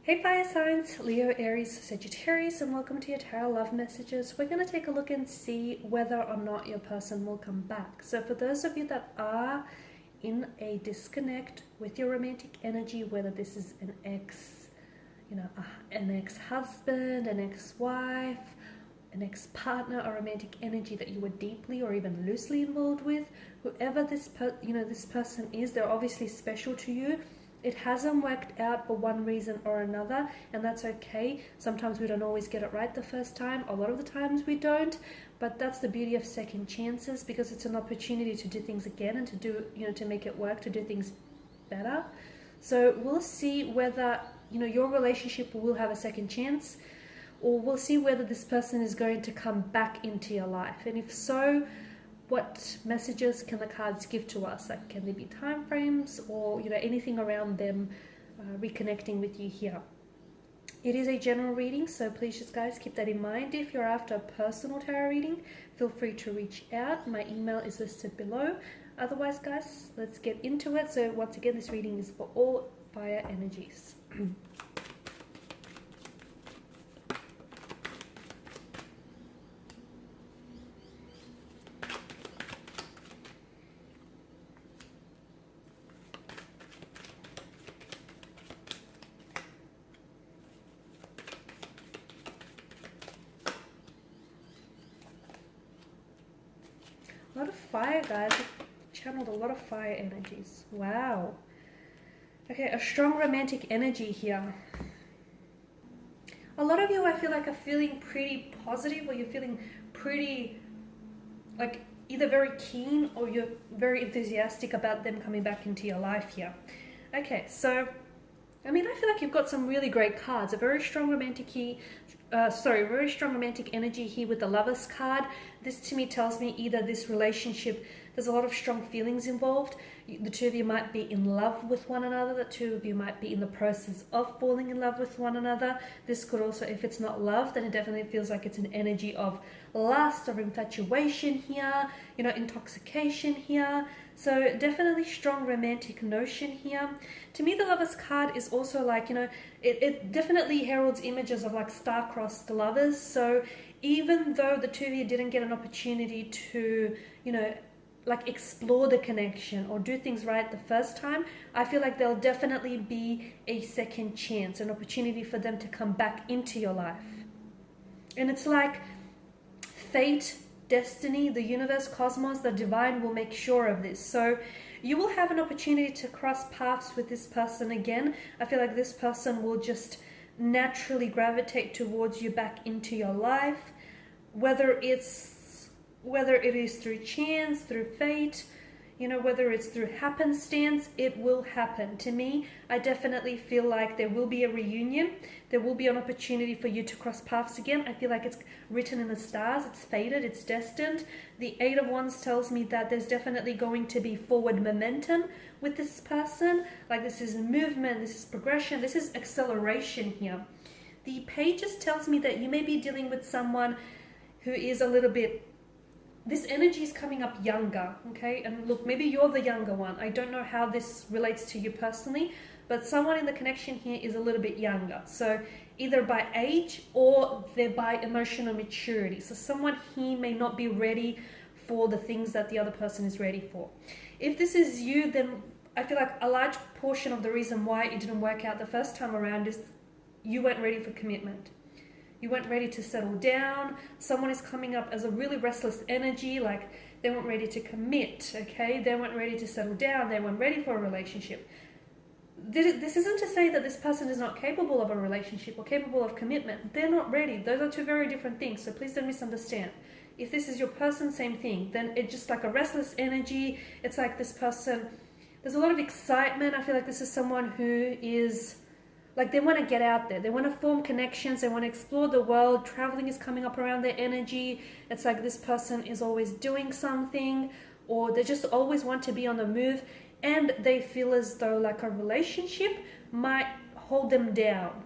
Hey fire signs, Leo, Aries, Sagittarius, and welcome to your tarot love messages. We're going to take a look and see whether or not your person will come back. So for those of you that are in a disconnect with your romantic energy, whether this is an ex, an ex-husband, an ex-wife, an ex-partner, or romantic energy that you were deeply or even loosely involved with, whoever this person is, they're obviously special to you. It hasn't worked out for one reason or another, and that's okay. Sometimes we don't always get it right the first time. A lot of the times we don't, but that's the beauty of second chances, because it's an opportunity to do things again and to do, to make it work, to do things better. So we'll see whether, your relationship will have a second chance, or we'll see whether this person is going to come back into your life. And if so, what messages can the cards give to us? Like, can there be time frames or anything around them reconnecting with you here? It is a general reading, so please just guys keep that in mind. If you're after a personal tarot reading, feel free to reach out. My email is listed below. Otherwise guys, let's get into it. So once again, this reading is for all fire energies. A lot of fire, guys. Channeled a lot of fire energies. Wow. Okay, a strong romantic energy here. A lot of you, I feel like, are feeling pretty positive, or you're feeling pretty, like, either very keen or you're very enthusiastic about them coming back into your life here. Okay, so, I feel like you've got some really great cards. A very strong romantic very strong romantic energy here with the Lovers card. This to me tells me either this relationship, there's a lot of strong feelings involved. The two of you might be in love with one another. The two of you might be in the process of falling in love with one another. This could also, if it's not love, then it definitely feels like it's an energy of lust or infatuation here, intoxication here. So definitely strong romantic notion here. To me, the Lovers card is also like, it definitely heralds images of like star-crossed lovers. So even though the two of you didn't get an opportunity to, like explore the connection or do things right the first time, I feel like there'll definitely be a second chance, an opportunity for them to come back into your life. And it's like fate, destiny, the universe, cosmos, the divine will make sure of this. So you will have an opportunity to cross paths with this person again. I feel like this person will just naturally gravitate towards you back into your life, whether it is through chance, through fate, whether it's through happenstance, it will happen. To me, I definitely feel like there will be a reunion. There will be an opportunity for you to cross paths again. I feel like it's written in the stars. It's fated. It's destined. The Eight of Wands tells me that there's definitely going to be forward momentum with this person. Like, this is movement. This is progression. This is acceleration here. The Pages tells me that you may be dealing with someone who is a little bit, this energy is coming up younger, okay? And look, maybe you're the younger one. I don't know how this relates to you personally, but someone in the connection here is a little bit younger. So either by age or they're by emotional maturity. So someone here may not be ready for the things that the other person is ready for. If this is you, then I feel like a large portion of the reason why it didn't work out the first time around is you weren't ready for commitment. You weren't ready to settle down. Someone is coming up as a really restless energy, like they weren't ready to commit, okay? They weren't ready to settle down. They weren't ready for a relationship. This isn't to say that this person is not capable of a relationship or capable of commitment. They're not ready. Those are two very different things, so please don't misunderstand. If this is your person, same thing. Then it's just like a restless energy. It's like this person, there's a lot of excitement. I feel like this is someone who is, like, they want to get out there. They want to form connections. They want to explore the world. Traveling is coming up around their energy. It's like this person is always doing something, or they just always want to be on the move. And they feel as though like a relationship might hold them down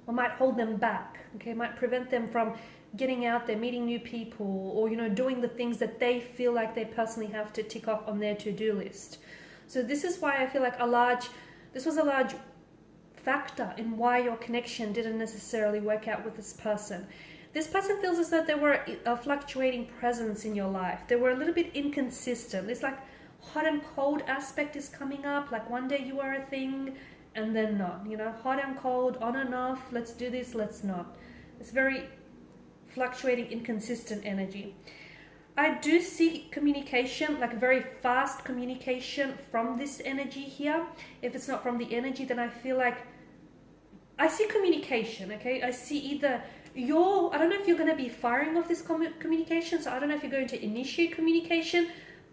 or might hold them back. Okay, might prevent them from getting out there, meeting new people, or, doing the things that they feel like they personally have to tick off on their to-do list. So this is why I feel like this was a large factor in why your connection didn't necessarily work out with this person. This person feels as though they were a fluctuating presence in your life. They were a little bit inconsistent. It's like hot and cold aspect is coming up. Like one day you were a thing and then not. You know, hot and cold, on and off. Let's do this, let's not. It's very fluctuating, inconsistent energy. I do see communication, like very fast communication from this energy here. If it's not from the energy, then I feel like I see communication, okay? I see either I don't know if you're going to be firing off this communication, so I don't know if you're going to initiate communication,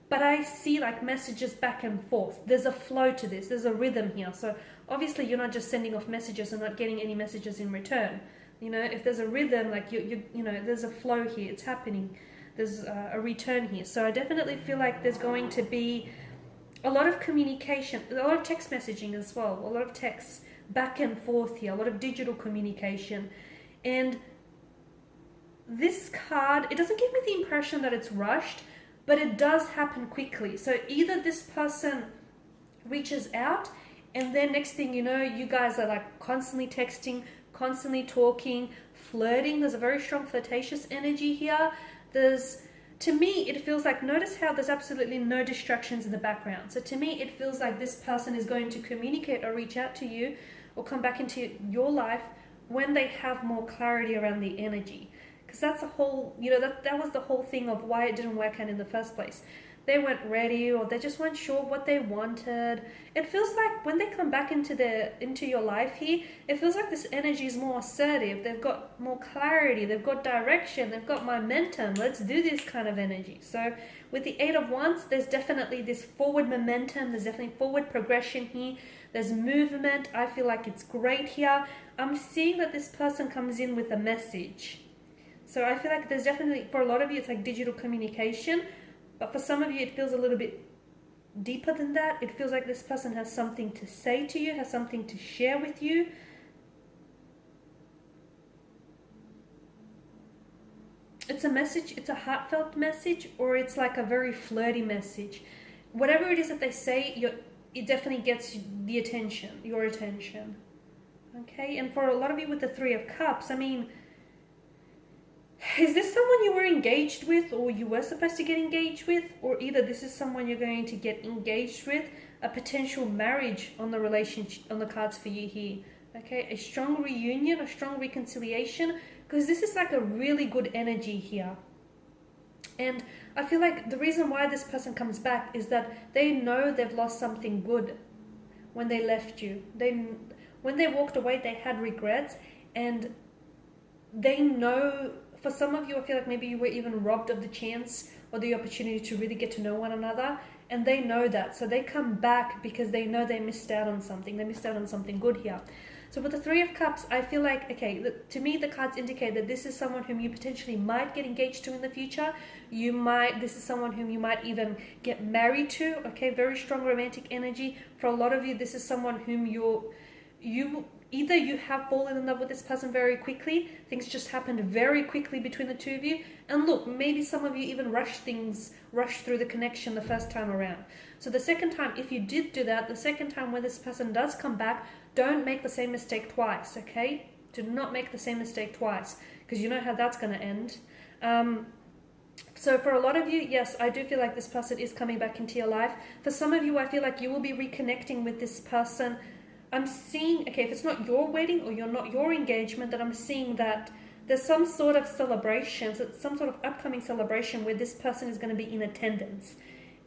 but I see like messages back and forth. There's a flow to this. There's a rhythm here. So obviously you're not just sending off messages and not getting any messages in return. You know, if there's a rhythm, like you know, there's a flow here. It's happening. There's a return here. So I definitely feel like there's going to be a lot of communication, a lot of text messaging as well, a lot of texts back and forth here, a lot of digital communication. And this card, it doesn't give me the impression that it's rushed, but it does happen quickly. So either this person reaches out and then next thing you know, you guys are like constantly texting, constantly talking, flirting. There's a very strong flirtatious energy here. To me, it feels like, notice how there's absolutely no distractions in the background. So to me, it feels like this person is going to communicate or reach out to you or come back into your life when they have more clarity around the energy. Because that's the whole, you know, that was the whole thing of why it didn't work out in the first place. They weren't ready, or they just weren't sure what they wanted. It feels like when they come back into your life here, it feels like this energy is more assertive. They've got more clarity, they've got direction, they've got momentum. Let's do this kind of energy. So with the Eight of Wands, there's definitely this forward momentum. There's definitely forward progression here. There's movement. I feel like it's great here. I'm seeing that this person comes in with a message. So I feel like there's definitely, for a lot of you, it's like digital communication. But for some of you, it feels a little bit deeper than that. It feels like this person has something to say to you, has something to share with you. It's a message, it's a heartfelt message, or it's like a very flirty message. Whatever it is that they say, it definitely gets the attention, your attention. Okay, and for a lot of you with the Three of Cups, I mean, is this someone you were engaged with, or you were supposed to get engaged with? Or either this is someone you're going to get engaged with, a potential marriage on the relationship, on the cards for you here. Okay, a strong reunion, a strong reconciliation, because this is like a really good energy here. And I feel like the reason why this person comes back is that they know they've lost something good when they left you. When they walked away, they had regrets, and they know. For some of you, I feel like maybe you were even robbed of the chance or the opportunity to really get to know one another, and they know that. So they come back because they know they missed out on something. They missed out on something good here. So with the Three of Cups, I feel like, okay, to me, the cards indicate that this is someone whom you potentially might get engaged to in the future. This is someone whom you might even get married to. Okay, very strong romantic energy. For a lot of you, this is someone whom either you have fallen in love with this person very quickly, things just happened very quickly between the two of you, and look, maybe some of you even rushed through the connection the first time around. So the second time, if you did do that, the second time when this person does come back, don't make the same mistake twice, okay? Do not make the same mistake twice, because you know how that's going to end. So for a lot of you, yes, I do feel like this person is coming back into your life. For some of you, I feel like you will be reconnecting with this person. I'm seeing, okay, if it's not your wedding or not your engagement, then I'm seeing that there's some sort of celebration, so some sort of upcoming celebration where this person is going to be in attendance.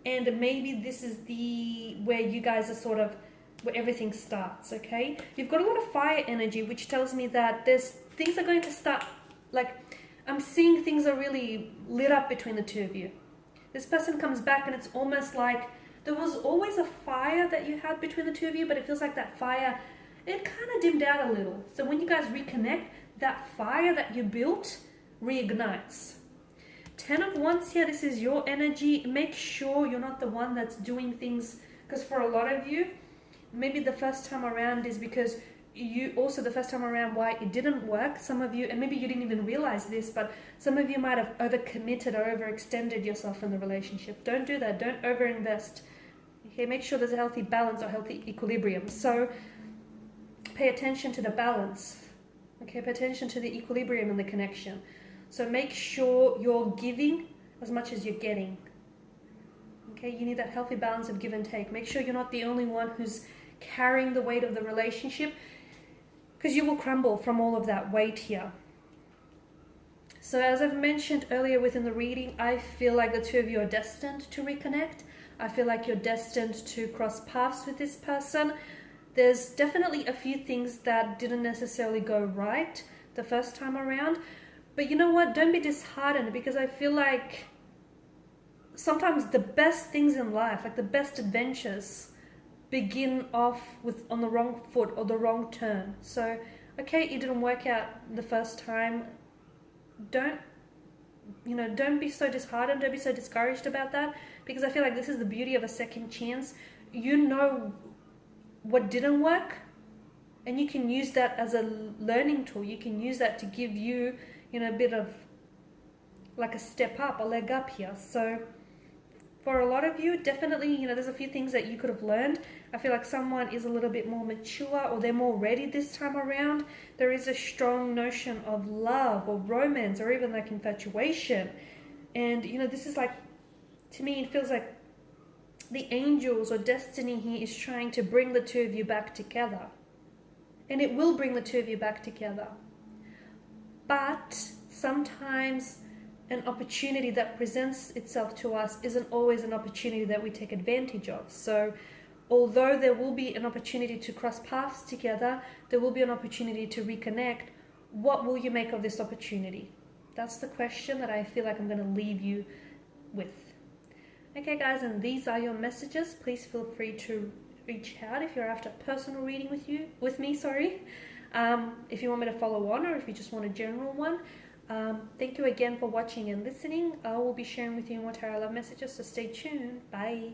And maybe this is where you guys are sort of, where everything starts, okay? You've got a lot of fire energy, which tells me that things are going to start, like, I'm seeing things are really lit up between the two of you. This person comes back and it's almost like, there was always a fire that you had between the two of you, but it feels like that fire, it kind of dimmed out a little. So when you guys reconnect, that fire that you built reignites. 10 of Wands here, this is your energy. Make sure you're not the one that's doing things, because for a lot of you, maybe the first time around is because the first time around why it didn't work. Some of you, and maybe you didn't even realize this, but some of you might have overcommitted or overextended yourself in the relationship. Don't do that. Don't overinvest. Okay, make sure there's a healthy balance or healthy equilibrium. So pay attention to the balance. Okay, pay attention to the equilibrium and the connection. So make sure you're giving as much as you're getting. Okay, you need that healthy balance of give and take. Make sure you're not the only one who's carrying the weight of the relationship, because you will crumble from all of that weight here. So as I've mentioned earlier within the reading, I feel like the two of you are destined to reconnect. I feel like you're destined to cross paths with this person. There's definitely a few things that didn't necessarily go right the first time around. But you know what? Don't be disheartened, because I feel like sometimes the best things in life, like the best adventures, begin off with on the wrong foot or the wrong turn. So, okay, it didn't work out the first time. Don't be so disheartened. Don't be so discouraged about that, because I feel like this is the beauty of a second chance. You know what didn't work, and you can use that as a learning tool. You can use that to give you, a bit of like a step up, a leg up here. So for a lot of you, definitely, there's a few things that you could have learned. I feel like someone is a little bit more mature, or they're more ready this time around. There is a strong notion of love or romance, or even like infatuation. And, this is like, to me, it feels like the angels or destiny here is trying to bring the two of you back together. And it will bring the two of you back together. But sometimes an opportunity that presents itself to us isn't always an opportunity that we take advantage of. So although there will be an opportunity to cross paths together, there will be an opportunity to reconnect. What will you make of this opportunity? That's the question that I feel like I'm going to leave you with. Okay guys, and these are your messages. Please feel free to reach out if you're after a personal reading with me. If you want me to follow on, or if you just want a general one. Thank you again for watching and listening. I will be sharing with you more tarot love messages, so stay tuned. Bye.